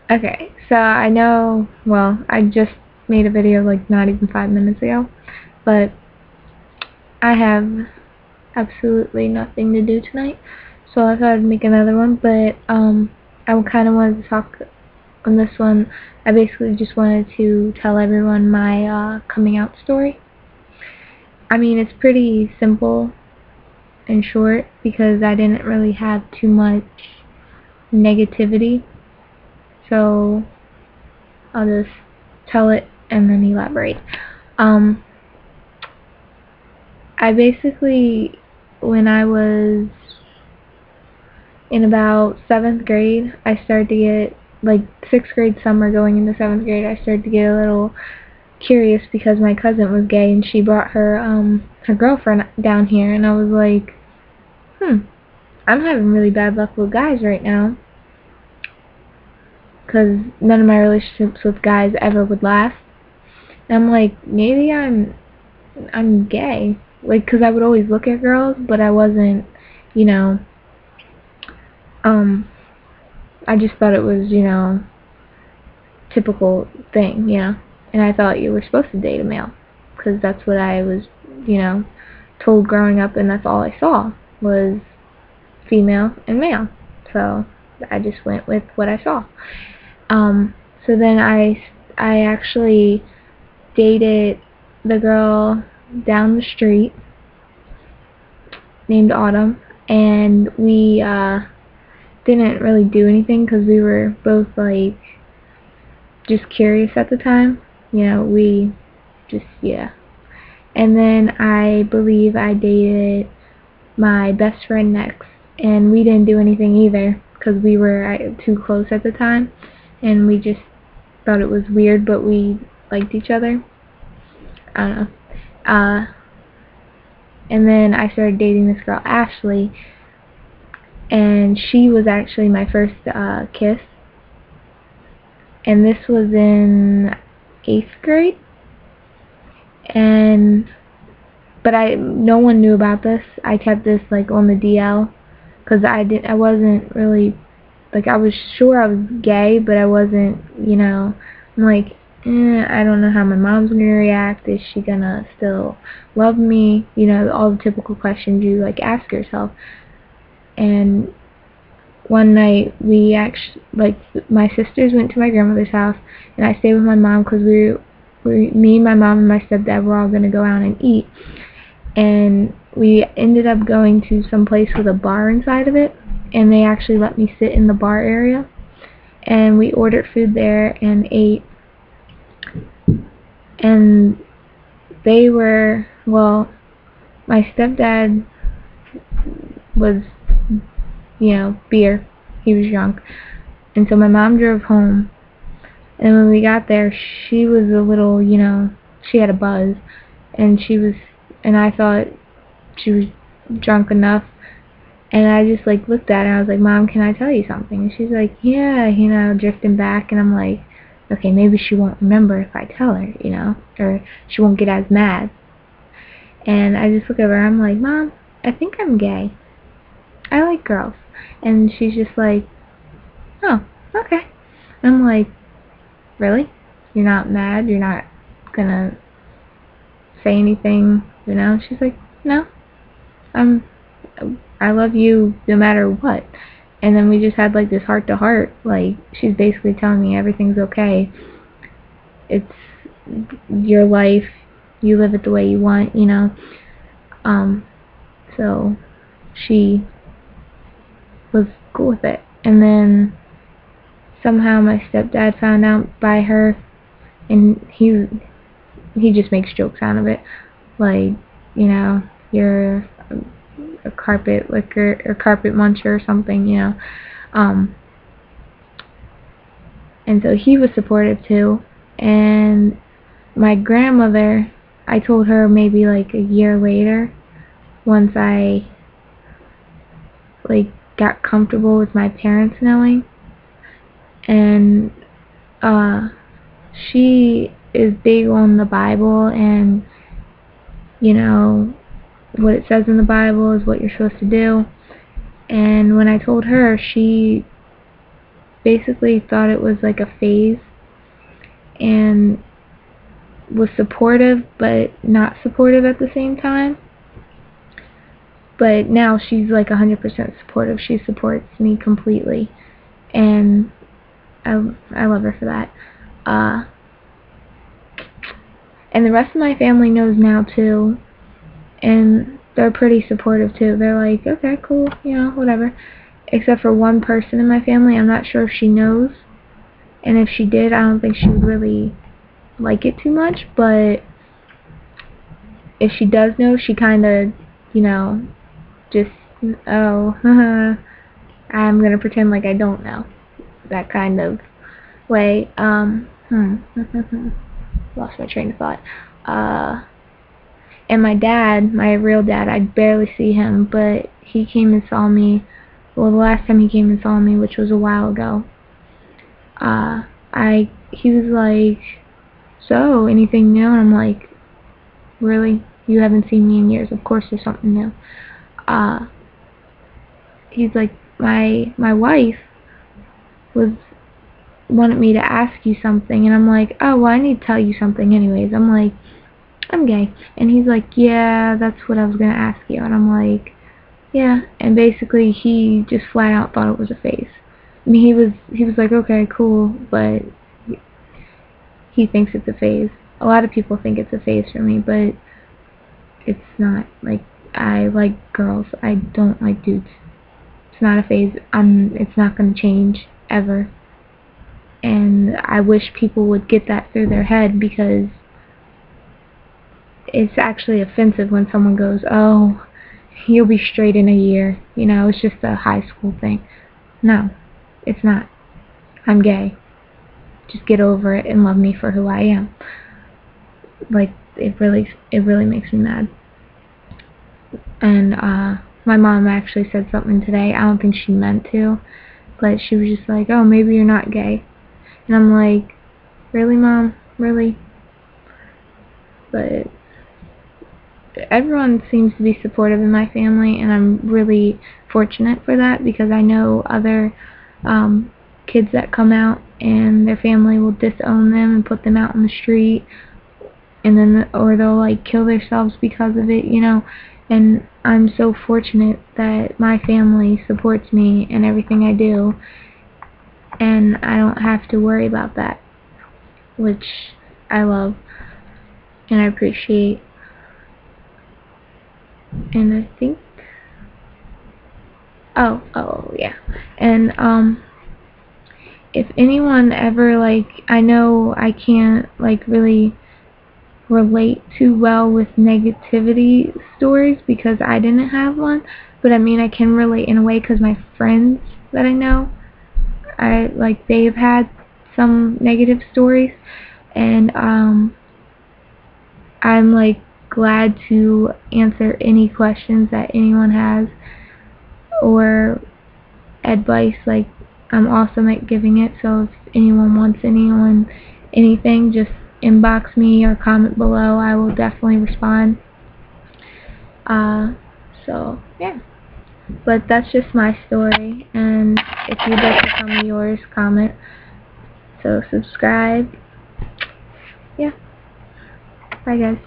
Okay, so I know, well, I just made a video like not even 5 minutes ago, but I have absolutely nothing to do tonight, so I thought I'd make another one, but I kind of wanted to talk on this one. I basically just wanted to tell everyone my coming out story. I mean, it's pretty simple and short because I didn't really have too much negativity, so I'll just tell it and then elaborate. I basically, when I was in about 7th grade, I started to get, like 6th grade summer going into 7th grade, I started to get a little curious because my cousin was gay and she brought her girlfriend down here, and I was like, I'm having really bad luck with guys right now because none of my relationships with guys ever would last. And I'm like, maybe I'm gay, like, because I would always look at girls, but I wasn't, you know, I just thought it was, typical thing, and I thought you were supposed to date a male, because that's what I was, told growing up, and that's all I saw was female and male, so I just went with what I saw. So then I actually dated the girl down the street named Autumn, and we didn't really do anything because we were both like just curious at the time. We just, yeah. And then I believe I dated my best friend next, and we didn't do anything either because we were too close at the time, and we just thought it was weird, but we liked each other. I don't know. And then I started dating this girl, Ashley, and she was actually my first kiss, and this was in 8th grade, but no one knew about this. I kept this like on the DL because I wasn't really, like, I was sure I was gay, but I wasn't, I'm like, I don't know how my mom's gonna react. Is she gonna still love me? All the typical questions you like ask yourself. And one night we actually, like, my sisters went to my grandmother's house, and I stayed with my mom because me, my mom, and my stepdad were all gonna go out and eat. And we ended up going to some place with a bar inside of it, and they actually let me sit in the bar area, and we ordered food there and ate. And they were, well, my stepdad was, beer. He was drunk. And so my mom drove home, and when we got there, she was a little, she had a buzz, and I thought she was drunk enough, and I just, like, looked at her, and I was like, Mom, can I tell you something? And she's like, yeah, drifting back, and I'm like, okay, maybe she won't remember if I tell her, or she won't get as mad. And I just look at her, I'm like, Mom, I think I'm gay. I like girls. And she's just like, oh, okay. And I'm like, really? You're not mad? You're not gonna say anything, She's like, no. I love you no matter what. And then we just had like this heart to heart, like she's basically telling me everything's okay. It's your life, you live it the way you want, so she was cool with it. And then somehow my stepdad found out by her, and he just makes jokes out of it, like, you're a carpet licker or carpet muncher or something, and so he was supportive too. And my grandmother, I told her maybe like a year later, once I like got comfortable with my parents knowing, and she is big on the Bible, and what it says in the Bible is what you're supposed to do. And when I told her, she basically thought it was like a phase and was supportive but not supportive at the same time. But now she's like 100% supportive. She supports me completely, and I love her for that. And the rest of my family knows now too, and they're pretty supportive too. They're like, okay, cool, you know, whatever. Except for one person in my family, I'm not sure if she knows, and if she did, I don't think she would really like it too much, but if she does know, she kind of, you know, just, oh, I'm gonna pretend like I don't know, that kind of way. Lost my train of thought. And my dad, my real dad, I barely see him, but he came and saw me, well, the last time he came and saw me, which was a while ago, he was like, so, anything new? And I'm like, really? You haven't seen me in years, of course there's something new. He's like, my wife wanted me to ask you something, and I'm like, oh, well, I need to tell you something anyways. I'm like, I'm gay. And he's like, yeah, that's what I was going to ask you. And I'm like, yeah. And basically, he just flat out thought it was a phase. I mean, he was like, okay, cool, but he thinks it's a phase. A lot of people think it's a phase for me, but it's not. Like, I like girls. I don't like dudes. It's not a phase. It's not going to change, ever. And I wish people would get that through their head, because it's actually offensive when someone goes, oh, you'll be straight in a year. You know, it's just a high school thing. No, it's not. I'm gay. Just get over it and love me for who I am. Like, it really makes me mad. And my mom actually said something today. I don't think she meant to, but she was just like, oh, maybe you're not gay. And I'm like, really, Mom? Really? But everyone seems to be supportive in my family, and I'm really fortunate for that, because I know other kids that come out and their family will disown them and put them out on the street, and then or they'll like kill themselves because of it, you know. And I'm so fortunate that my family supports me in everything I do, and I don't have to worry about that, which I love and I appreciate. And I think, oh yeah, and if anyone ever, like, I know I can't like really relate too well with negativity stories because I didn't have one, but I mean I can relate in a way because my friends that I know, they've had some negative stories, and I'm like glad to answer any questions that anyone has or advice. Like, I'm awesome at giving it, so if anyone wants anything, just inbox me or comment below. I will definitely respond. So yeah, but that's just my story, and if you'd like to tell me yours, comment. So subscribe. Yeah, bye guys.